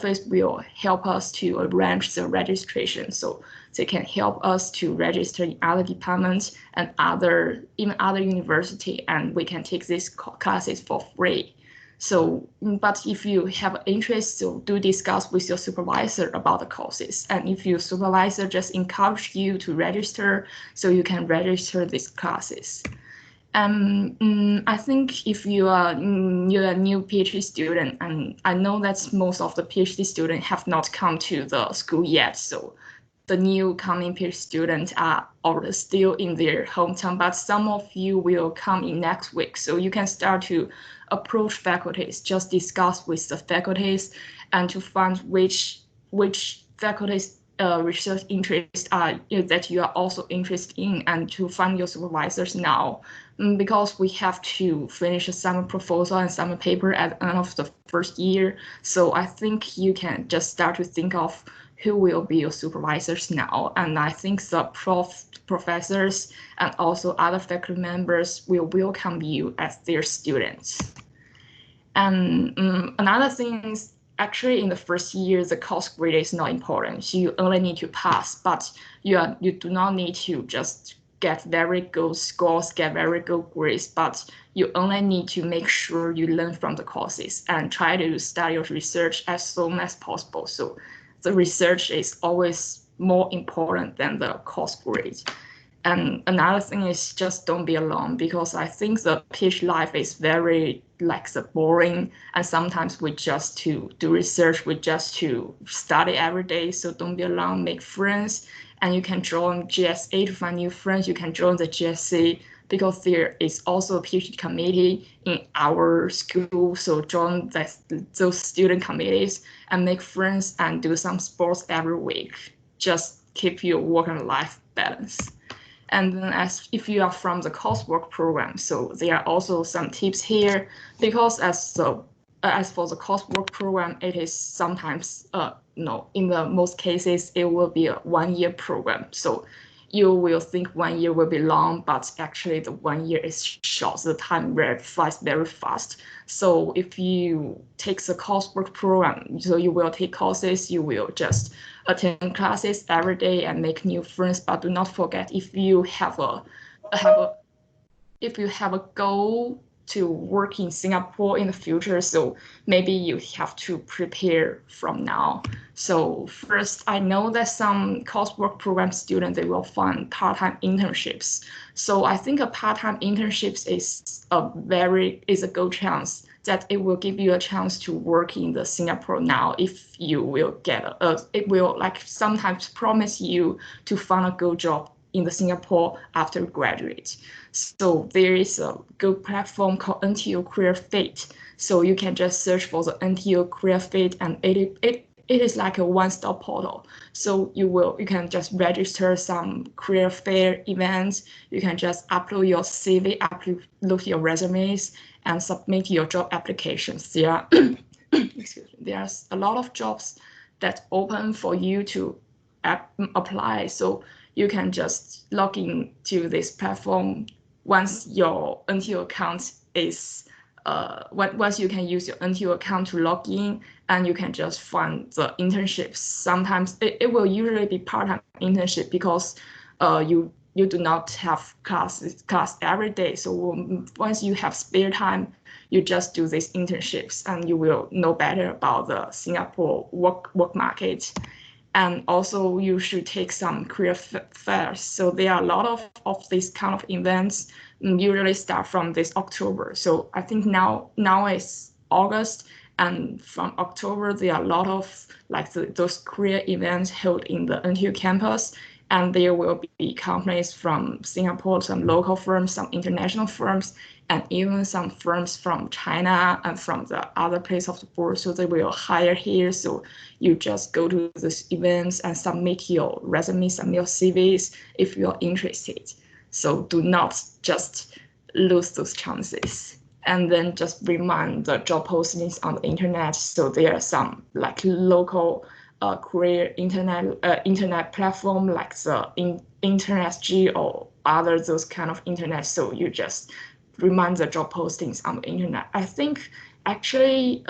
office will help us to arrange the registration, so they can help us to register in other departments and even other university, and we can take these classes for free. So, but if you have interest, so do discuss with your supervisor about the courses. And if your supervisor just encourage you to register, so you can register these classes. I think if you're a new PhD student, and I know that most of the PhD students have not come to the school yet, so the new coming PhD students are already still in their hometown, but some of you will come in next week, so you can start to approach faculties, just discuss with the faculties, and to find which faculties research interests are that you are also interested in, and to find your supervisors now, because we have to finish a summer proposal and summer paper at the end of the first year. So I think you can just start to think of who will be your supervisors now, and I think the professors and also other faculty members will welcome you as their students. And another thing is, actually in the first year, the course grade is not important. So you only need to pass, but you do not need to just get very good scores, get very good grades, but you only need to make sure you learn from the courses and try to study your research as soon as possible. So the research is always more important than the course grade. And another thing is, just don't be alone, because I think the PhD life is very boring, and sometimes we just to do research, we just to study every day. So don't be alone, make friends, and you can join GSA to find new friends. You can join the GSC because there is also a PhD committee in our school. So join those student committees and make friends and do some sports every week. Just keep your work and life balance. And then if you are from the coursework program, so there are also some tips here, because as for the coursework program, it is sometimes, in the most cases, it will be a 1-year program. So you will think 1 year will be long, but actually the 1 year is short. The time flies very fast. So if you take the coursework program, so you will take courses, you will just attend classes every day and make new friends. But do not forget, if you have a goal to work in Singapore in the future, so maybe you have to prepare from now. So first, I know that some coursework program students, they will find part-time internships. So I think a part-time internships is a good chance that it will give you a chance to work in the Singapore now. If you will it will sometimes promise you to find a good job in the Singapore after graduate. So there is a good platform called NTU Career Fit. So you can just search for the NTU Career Fit, and it is like a one-stop portal. So you can just register some career fair events. You can just upload your CV, upload your resumes, and submit your job applications. There there's a lot of jobs that open for you to apply. So you can just log in to this platform once your NTU account is once you can use your NTU account to log in, and you can just find the internships. Sometimes it will usually be part-time internship, because you do not have class every day. So once you have spare time, you just do these internships, and you will know better about the Singapore work market. And also you should take some career fairs. So there are a lot of these kind of events, usually start from this October. So I think now is August, and from October there are a lot of those career events held in the NTU campus. And there will be companies from Singapore, some local firms, some international firms, and even some firms from China and from the other place of the world. So they will hire here. So you just go to these events and submit your resume, submit your CVs if you're interested. So do not just lose those chances. And then just remind the job postings on the internet. So there are some local career internet platform like the Internet or other those kind of internet. So you just remind the job postings on the internet. I think actually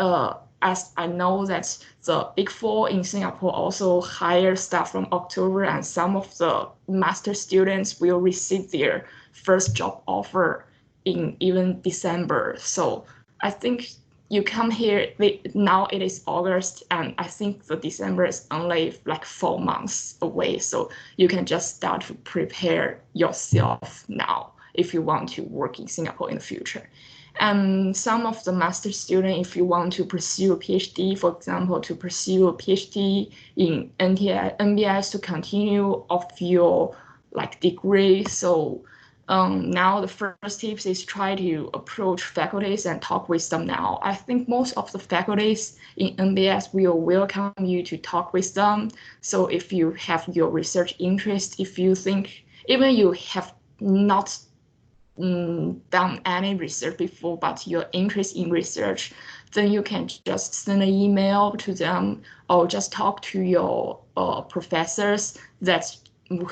as I know that the Big Four in Singapore also hire staff from October, and some of the master students will receive their first job offer in even December. So I think you come here, now it is August, and I think the December is only like 4 months away. So you can just start to prepare yourself now if you want to work in Singapore in the future. And some of the master students, if you want to pursue a PhD, for example, to pursue a PhD in NBS to continue of your degree. So now the first tips is try to approach faculties and talk with them now. I think most of the faculties in NBS will welcome you to talk with them. So if you have your research interest, if you think, even you have not done any research before, but you're interested in research, then you can just send an email to them or just talk to your professors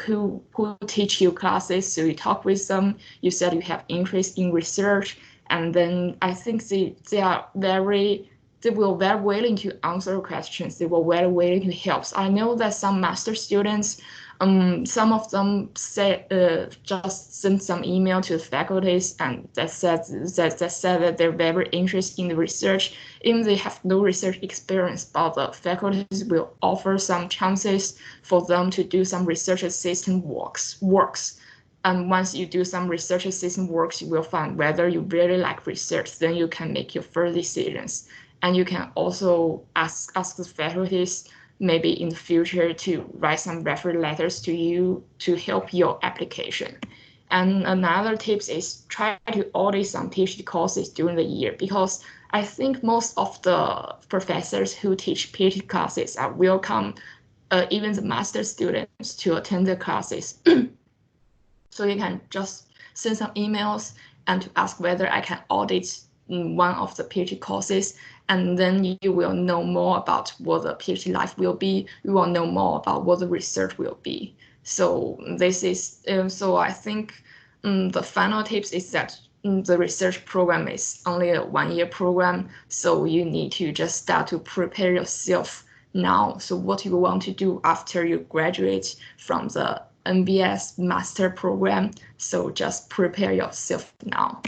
who teach you classes. So you talk with them, you said you have interest in research, and then I think they will very willing to answer questions. They will very willing to help. So I know that some master students, some of them say just send some email to the faculties and that said that they're very interested in the research, even they have no research experience, but the faculties will offer some chances for them to do some research assistant works. And once you do some research assistant works, you will find whether you really like research, then you can make your first decisions. And you can also ask the faculties maybe in the future to write some referral letters to you to help your application. And another tip is try to audit some PhD courses during the year, because I think most of the professors who teach PhD classes are welcome even the master students to attend the classes. So you can just send some emails and to ask whether I can audit one of the PhD courses, and then you will know more about what the PhD life will be. You will know more about what the research will be. So this is so I think the final tips is that the research program is only a 1-year program, so you need to just start to prepare yourself now. So what you want to do after you graduate from the NBS master program, so just prepare yourself now.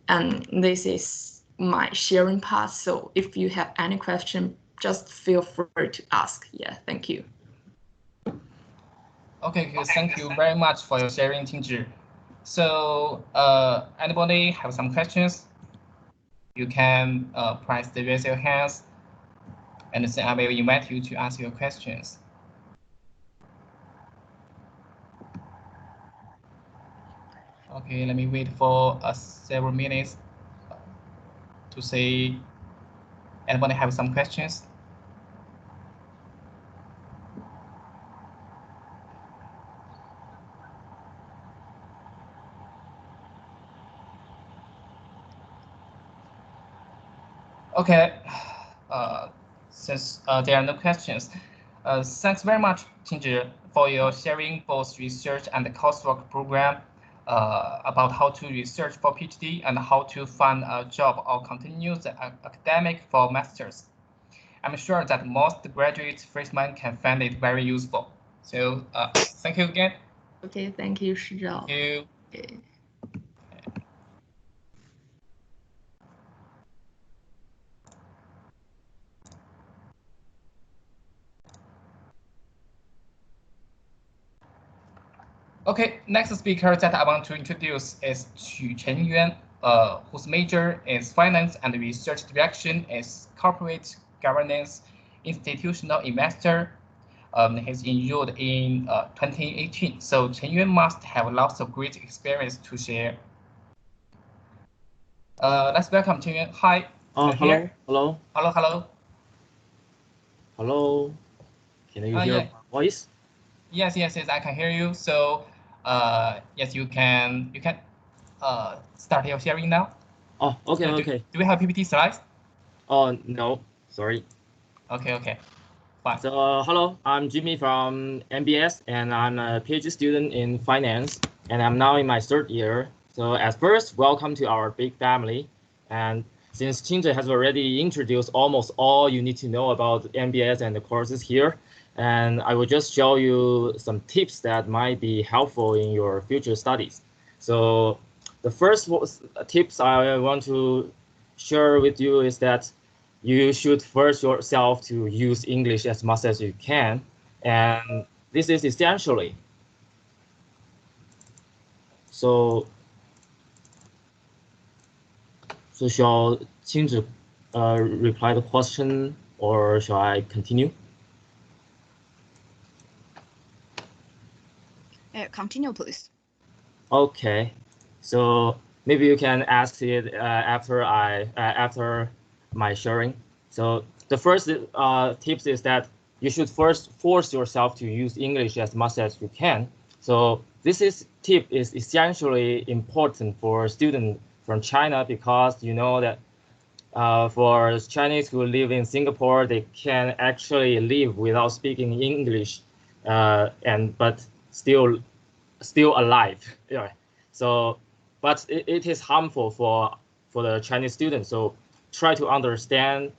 And this is my sharing part. So if you have any question, just feel free to ask. Yeah, thank you. Okay, thank you very much for your sharing, Qingzhi. So anybody have some questions? You can press the raise your hands, and then I will invite you to ask your questions. Okay, let me wait for several minutes to see anybody have some questions. Okay, since there are no questions, thanks very much, Qingzhi, for your sharing both research and the coursework program about how to research for PhD and how to find a job or continue the academic for masters. I'm sure that most graduate freshmen can find it very useful. So thank you again. Okay, thank you, Shizhao. Thank you. Okay. Okay, next speaker that I want to introduce is Xu Chenyuan, whose major is Finance and Research Direction is Corporate Governance, Institutional Investor. He's enrolled in 2018, so Chenyuan must have lots of great experience to share. Let's welcome Chenyuan. Hi. Hello. Hello. Hello. Can you hear my voice? Yes, I can hear you. So, yes, you can start your sharing now. Oh, okay, so okay. Do we have PPT slides? Oh, no, sorry. Okay, fine. So, hello, I'm Jimmy from MBS, and I'm a PhD student in finance, and I'm now in my 3rd year. So, at first, welcome to our big family. And since Qingzhe has already introduced almost all you need to know about MBS and the courses here, and I will just show you some tips that might be helpful in your future studies. So the first tips I want to share with you is that you should force yourself to use English as much as you can, and this is essentially. So shall Qingzhi reply the question, or shall I continue? Continue, please. Okay, so maybe you can ask it after my sharing. So the first tips is that you should first force yourself to use English as much as you can. So this tip is essentially important for students from China, because you know that for Chinese who live in Singapore, they can actually live without speaking English, but still alive. Yeah. So, but it is harmful for the Chinese students. So try to understand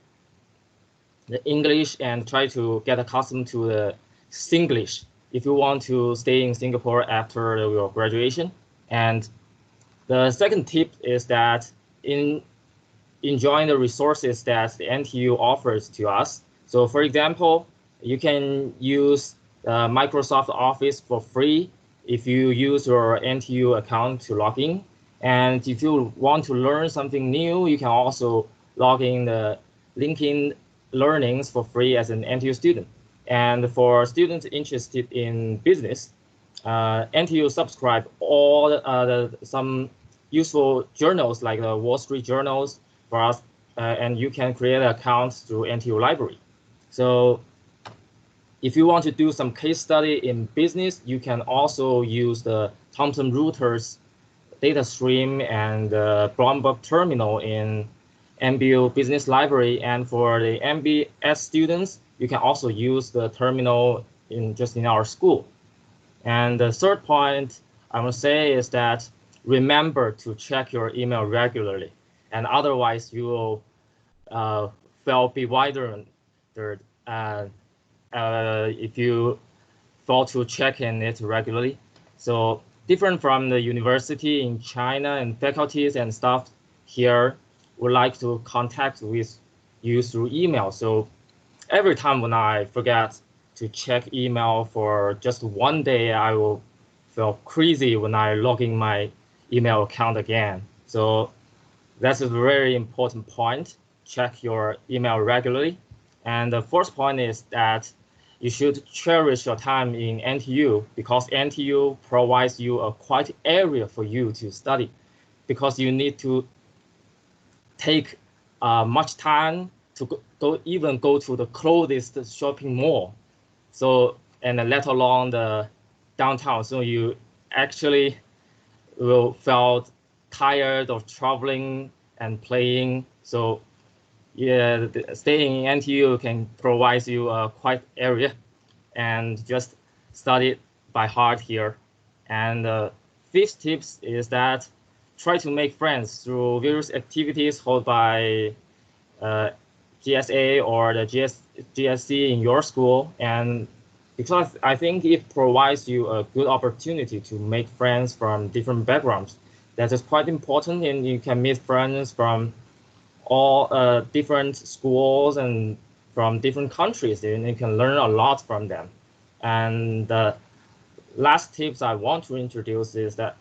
the English and try to get accustomed to the Singlish if you want to stay in Singapore after your graduation. And the second tip is that in enjoying the resources that the NTU offers to us. So for example, you can use Microsoft Office for free if you use your NTU account to log in. And if you want to learn something new, you can also log in the LinkedIn learnings for free as an NTU student. And for students interested in business, NTU subscribe all some useful journals like the Wall Street journals for us, and you can create accounts through NTU library. So if you want to do some case study in business, you can also use the Thomson Reuters data stream and the Bloomberg terminal in MBO Business Library. And for the MBS students, you can also use the terminal in our school. And the third point I want to say is that remember to check your email regularly, and otherwise you will feel bewildered if you fail to check in it regularly. So different from the university in China, and faculties and staff here would like to contact with you through email. So every time when I forget to check email for just one day, I will feel crazy when I log in my email account again. So that's a very important point. Check your email regularly. And the fourth point is that you should cherish your time in NTU, because NTU provides you a quiet area for you to study, because you need to take much time to go to the closest shopping mall. So, and let alone the downtown. So you actually will feel tired of traveling and playing. So yeah, staying in NTU can provide you a quiet area and just study by heart here. And fifth tips is that try to make friends through various activities held by GSA or the GSC in your school. And because I think it provides you a good opportunity to make friends from different backgrounds. That is quite important, and you can meet friends from all different schools and from different countries, and you can learn a lot from them. And the last tips I want to introduce is that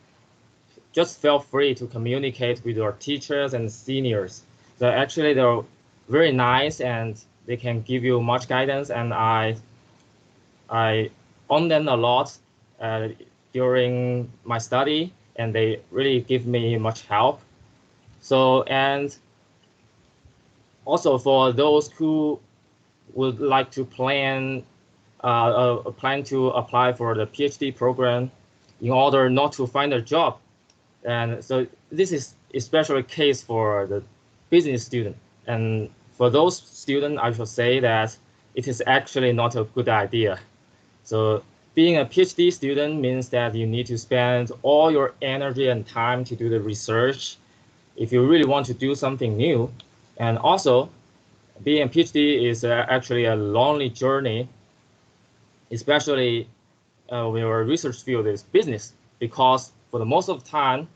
just feel free to communicate with your teachers and seniors. So actually they're very nice and they can give you much guidance, and I own them a lot during my study, and they really give me much help. So, and also for those who would like to plan to apply for the PhD program in order not to find a job, and so this is especially case for the business student. And for those students, I should say that it is actually not a good idea. So being a PhD student means that you need to spend all your energy and time to do the research, if you really want to do something new. And also, being a PhD is actually a lonely journey, especially when your research field is business, because for the most of the time,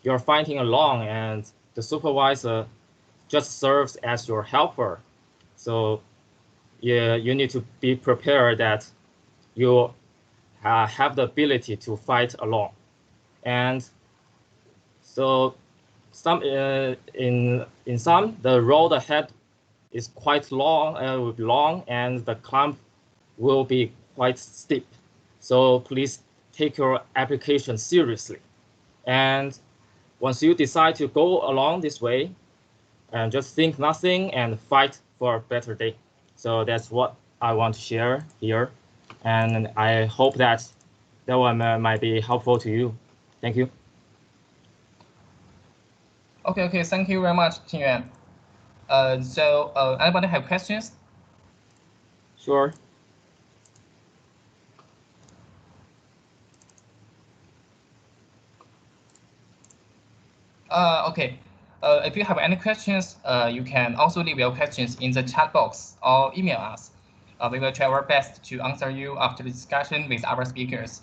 you're fighting alone and the supervisor just serves as your helper. So yeah, you need to be prepared that you have the ability to fight alone. And so some in some, the road ahead is quite long and the climb will be quite steep. So please take your application seriously. And once you decide to go along this way, and just think nothing and fight for a better day. So that's what I want to share here. And I hope that that one might be helpful to you. Thank you. Okay, thank you very much, Qingyuan. So anybody have questions? Sure. Okay. If you have any questions, you can also leave your questions in the chat box or email us. We will try our best to answer you after the discussion with our speakers.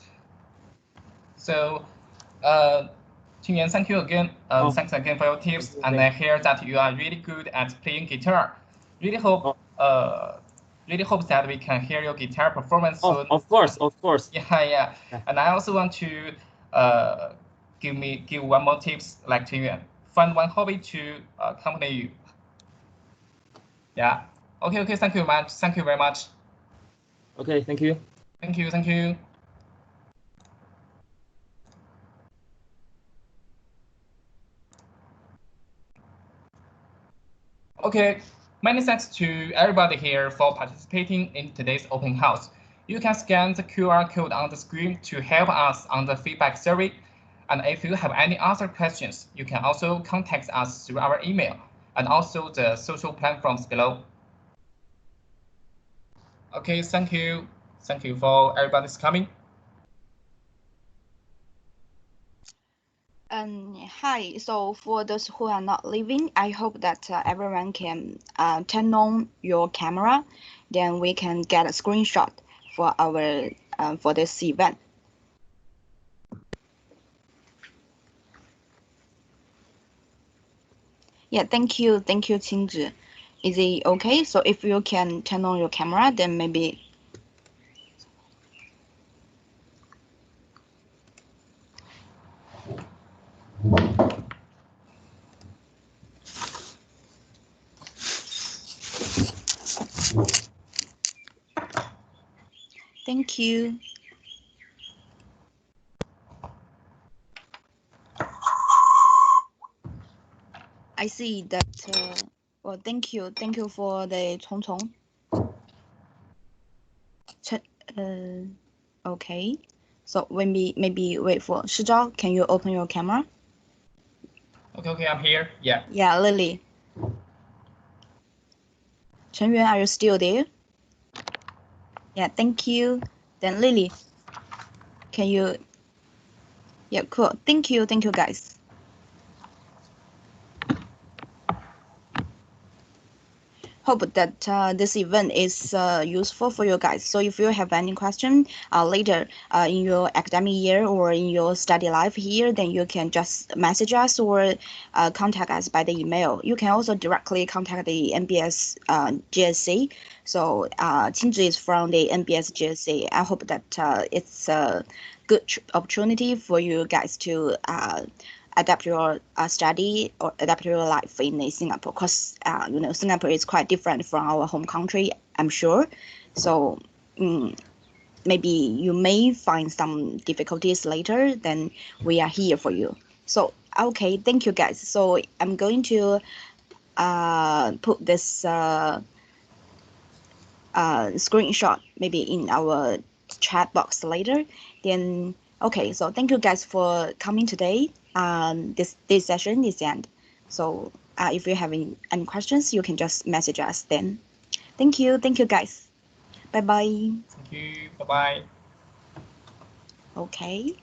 So, Qingyuan, thank you again. Thanks again for your tips. And I hear that you are really good at playing guitar. Really hope that we can hear your guitar performance soon. Of course. Yeah. And I also want to give one more tips like Qingyuan. Find one hobby to accompany you. Yeah. Okay. Thank you, man. Thank you very much. Okay. Thank you. Thank you. Okay. Many thanks to everybody here for participating in today's open house. You can scan the QR code on the screen to help us on the feedback survey. And if you have any other questions, you can also contact us through our email and also the social platforms below. Okay, thank you. Thank you for everybody's coming. Hi, so for those who are not leaving, I hope that everyone can turn on your camera, then we can get a screenshot for our for this event. Yeah, thank you, Qingzhi. Is it okay? So if you can turn on your camera, then maybe. Thank you. I see that. Well, thank you for the Cong. Okay. So maybe wait for Shizhao. Can you open your camera? Okay, I'm here. Yeah. Yeah, Lily. Chen Yuan, are you still there? Yeah, thank you. Then Lily, can you? Yeah, cool. Thank you, guys. Hope that this event is useful for you guys. So if you have any question later in your academic year or in your study life here, then you can just message us or contact us by the email. You can also directly contact the NBS GSC. So Qingzhi is from the NBS GSC. I hope that it's a good opportunity for you guys to adapt your study or adapt your life in Singapore, because Singapore is quite different from our home country, I'm sure. So maybe you may find some difficulties later, then we are here for you. So okay, thank you guys. So I'm going to put this screenshot maybe in our chat box later. Then okay, so thank you guys for coming today. This session is the end. So if you have any questions, you can just message us then. Thank you guys. Bye bye. Thank you. Bye bye. Okay.